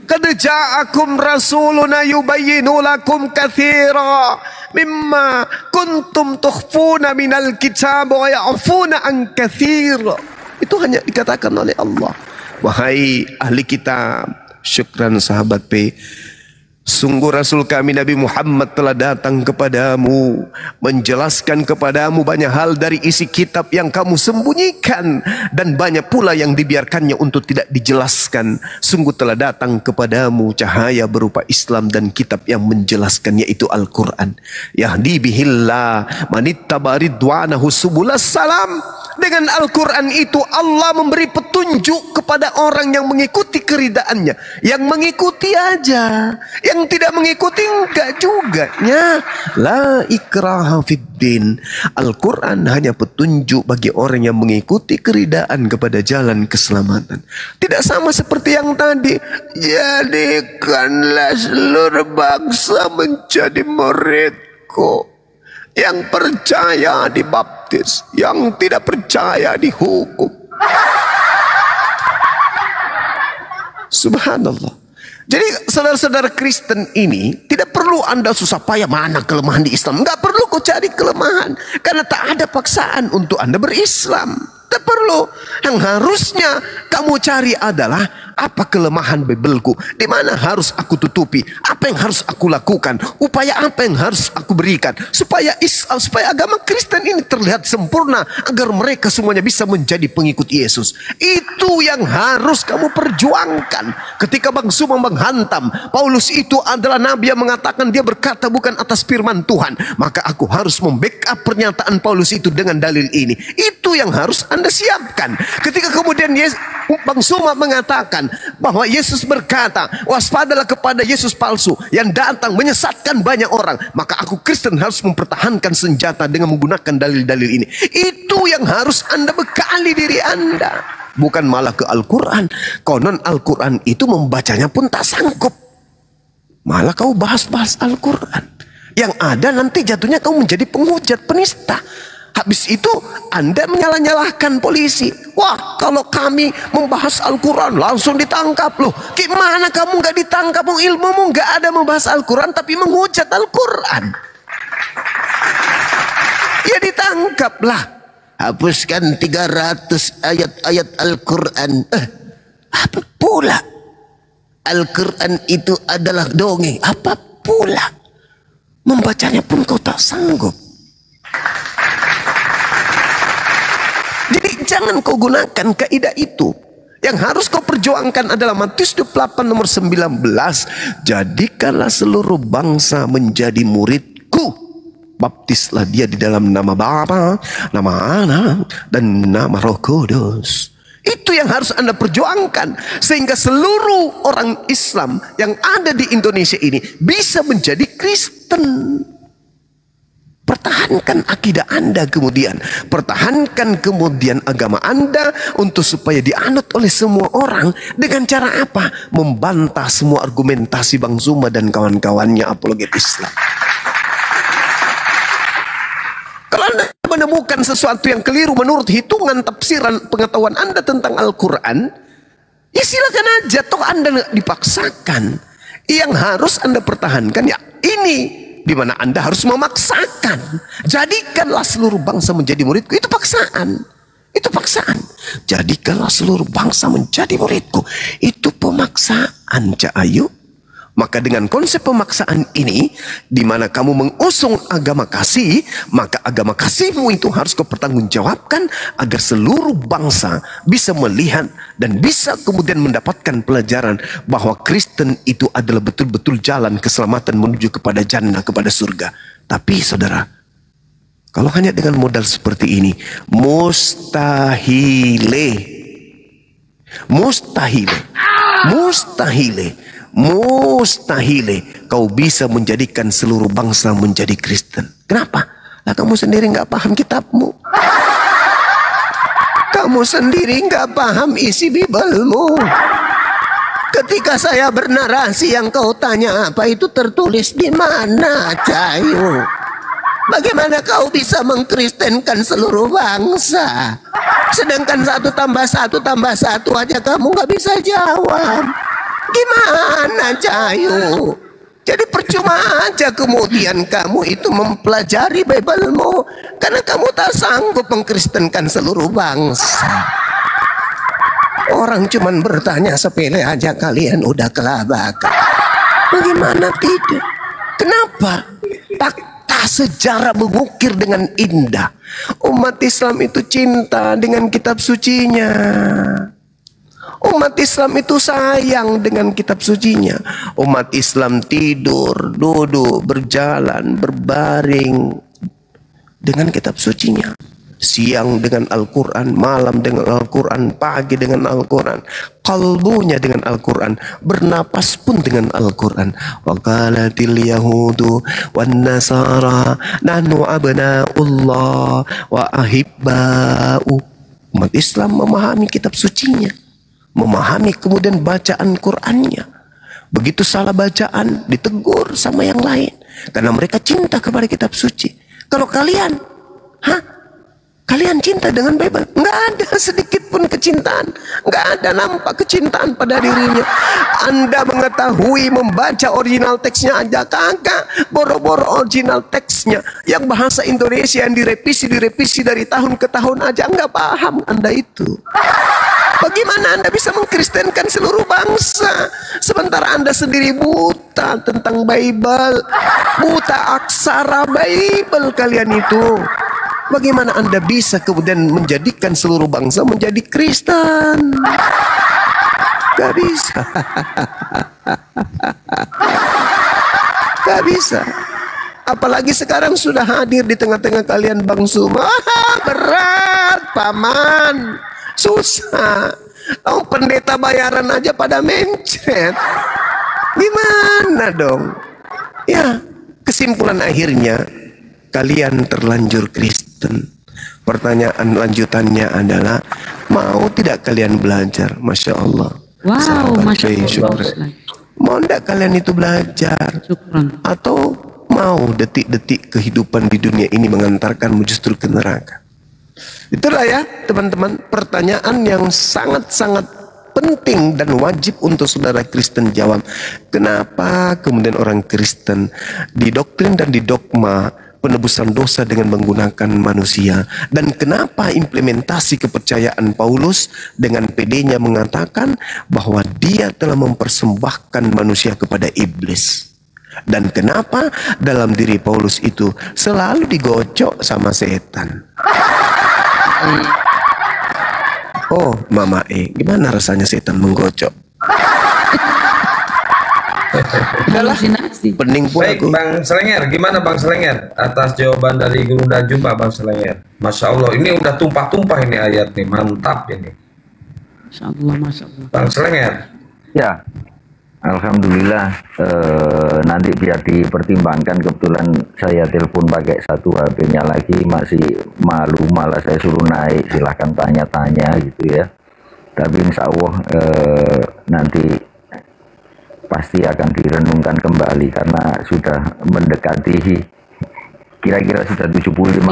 qad ja'akum rasuluna yubayyinu lakum katsira mimma kuntum tukhfuna minal kitab wa ya'funa an katsir. Itu hanya dikatakan oleh Allah. Wahai ahli kitab, syukran sahabat P, sungguh Rasul kami Nabi Muhammad telah datang kepadamu, menjelaskan kepadamu banyak hal dari isi kitab yang kamu sembunyikan, dan banyak pula yang dibiarkannya untuk tidak dijelaskan. Sungguh telah datang kepadamu cahaya berupa Islam dan kitab yang menjelaskan, yaitu Al-Quran. Yahdi bihillah manittaba ridwanahu subulas salam. Dengan Al-Quran itu Allah memberi petunjuk kepada orang yang mengikuti keridaannya. Yang mengikuti aja, yang tidak mengikuti enggak juga. La ikraha fiddin. Al-Quran hanya petunjuk bagi orang yang mengikuti keridaan kepada jalan keselamatan. Tidak sama seperti yang tadi, jadikanlah seluruh bangsa menjadi muridku. Yang percaya dibaptis, yang tidak percaya dihukum. Subhanallah. Jadi saudara-saudara Kristen ini tidak perlu Anda susah payah mana kelemahan di Islam. Enggak perlu kau cari kelemahan, karena tak ada paksaan untuk Anda berislam. Tak perlu. Yang harusnya kamu cari adalah apa kelemahan Bibelku, di mana harus aku tutupi, apa yang harus aku lakukan, upaya apa yang harus aku berikan supaya agama Kristen ini terlihat sempurna, agar mereka semuanya bisa menjadi pengikut Yesus. Itu yang harus kamu perjuangkan. Ketika Bang Suma menghantam Paulus itu adalah nabi yang mengatakan, dia berkata bukan atas firman Tuhan, maka aku harus membackup pernyataan Paulus itu dengan dalil ini. Itu yang harus Anda siapkan. Ketika kemudian Bang Suma mengatakan bahwa Yesus berkata, waspadalah kepada Yesus palsu yang datang menyesatkan banyak orang, maka aku Kristen harus mempertahankan senjata dengan menggunakan dalil-dalil ini. Itu yang harus Anda bekali diri Anda, bukan malah ke Al-Quran. Konon Al-Quran itu membacanya pun tak sanggup, malah kau bahas-bahas Al-Quran. Yang ada nanti jatuhnya kau menjadi penghujat, penista. Habis itu Anda menyalah-nyalahkan polisi. Wah, kalau kami membahas Al-Quran langsung ditangkap loh. Gimana kamu gak ditangkap? Ilmumu gak ada membahas Al-Quran tapi menghujat Al-Quran. Ya ditangkaplah. Hapuskan 300 ayat-ayat Al-Quran. Apa pula? Al-Quran itu adalah dongeng. Apa pula? Membacanya pun kau tak sanggup. Jadi jangan kau gunakan kaidah itu. Yang harus kau perjuangkan adalah Matius 28 nomor 19. Jadikanlah seluruh bangsa menjadi muridku. Baptislah dia di dalam nama Bapa, nama Anak, dan nama Roh Kudus. Itu yang harus Anda perjuangkan, sehingga seluruh orang Islam yang ada di Indonesia ini bisa menjadi Kristen. Pertahankan akidah Anda kemudian. Pertahankan kemudian agama Anda untuk supaya dianut oleh semua orang. Dengan cara apa? Membantah semua argumentasi Bang Suma dan kawan-kawannya apologet Islam. Kalau Anda menemukan sesuatu yang keliru menurut hitungan tafsiran pengetahuan Anda tentang Al-Quran, ya silakan aja, toh Anda nggak dipaksakan. Yang harus Anda pertahankan ya ini, di mana Anda harus memaksakan. Jadikanlah seluruh bangsa menjadi muridku. Itu paksaan. Itu paksaan. Jadikanlah seluruh bangsa menjadi muridku. Itu pemaksaan, Cak Ayu. Maka dengan konsep pemaksaan ini, di mana kamu mengusung agama kasih, maka agama kasihmu itu harus kau pertanggungjawabkan agar seluruh bangsa bisa melihat dan bisa kemudian mendapatkan pelajaran bahwa Kristen itu adalah betul-betul jalan keselamatan menuju kepada jannah, kepada surga. Tapi saudara, kalau hanya dengan modal seperti ini, mustahile kau bisa menjadikan seluruh bangsa menjadi Kristen. Kenapa? Lah kamu sendiri nggak paham kitabmu. Kamu sendiri nggak paham isi Bibelmu. Ketika saya bernarasi yang kau tanya apa itu tertulis di mana, Cayu? Bagaimana kau bisa mengkristenkan seluruh bangsa? Sedangkan 1 tambah 1 tambah 1 aja kamu nggak bisa jawab. Gimana, Cayu? Jadi percuma aja kemudian kamu itu mempelajari Bibelmu, karena kamu tak sanggup mengkristenkan seluruh bangsa. Orang cuman bertanya sepele aja kalian udah kelabakan. Bagaimana tidak? Kenapa? Fakta sejarah mengukir dengan indah. Umat Islam itu cinta dengan kitab sucinya. Umat Islam itu sayang dengan kitab sucinya. Umat Islam tidur, duduk, berjalan, berbaring dengan kitab sucinya. Siang dengan Al-Quran, malam dengan Al-Quran, pagi dengan Al-Quran, kalbunya dengan Al-Quran, bernapas pun dengan Al-Quran. Wa qalatil yahudu wan nasara nahnu abna'ullah wa ahibba'u. Umat Islam memahami kitab sucinya, memahami kemudian bacaan Qur'annya. Begitu salah bacaan ditegur sama yang lain, karena mereka cinta kepada kitab suci. Kalau kalian, kalian cinta dengan Bible? Nggak ada sedikit pun kecintaan. Nggak ada nampak kecintaan pada dirinya. Anda mengetahui membaca original teksnya aja kagak. Boro-boro original teksnya yang bahasa Indonesia yang direvisi dari tahun ke tahun aja nggak paham Anda itu. Bagaimana Anda bisa mengkristenkan seluruh bangsa sementara Anda sendiri buta tentang Bible, buta aksara Bible kalian itu? Bagaimana Anda bisa kemudian menjadikan seluruh bangsa menjadi Kristen? Gak bisa. Gak bisa. Apalagi sekarang sudah hadir di tengah-tengah kalian Bang Suma. Berat paman, susah. Oh, pendeta bayaran aja pada mencret. Gimana dong? Ya, kesimpulan akhirnya kalian terlanjur Kristen. Pertanyaan lanjutannya adalah, mau tidak kalian belajar? Masya Allah. Wow, Masya Allah. Mau tidak kalian itu belajar? Syukran. Atau mau detik-detik kehidupan di dunia ini mengantarkanmu justru ke neraka? Itulah ya teman-teman, pertanyaan yang sangat-sangat penting dan wajib untuk saudara Kristen jawab. Kenapa kemudian orang Kristen didoktrin dan didogma penebusan dosa dengan menggunakan manusia, dan kenapa implementasi kepercayaan Paulus dengan pedenya mengatakan bahwa dia telah mempersembahkan manusia kepada iblis, dan kenapa dalam diri Paulus itu selalu digocok sama setan. Oh Mama gimana rasanya setan menggocok? Halusinasi. Pening pun baik, aku. Bang Selenger, gimana Bang Selenger atas jawaban dari Guru dan Jumpa Bang Selenger? Masya Allah, ini udah tumpah-tumpah ini ayat nih, mantap ini. Masya Allah, Masya Allah. Bang Selenger. Ya, alhamdulillah. Nanti biar dipertimbangkan. Kebetulan saya telepon pakai satu HP-nya lagi, masih malu, malah saya suruh naik. Silahkan tanya-tanya gitu ya. Tapi insya Allah nanti pasti akan direnungkan kembali karena sudah mendekati, kira-kira sudah 75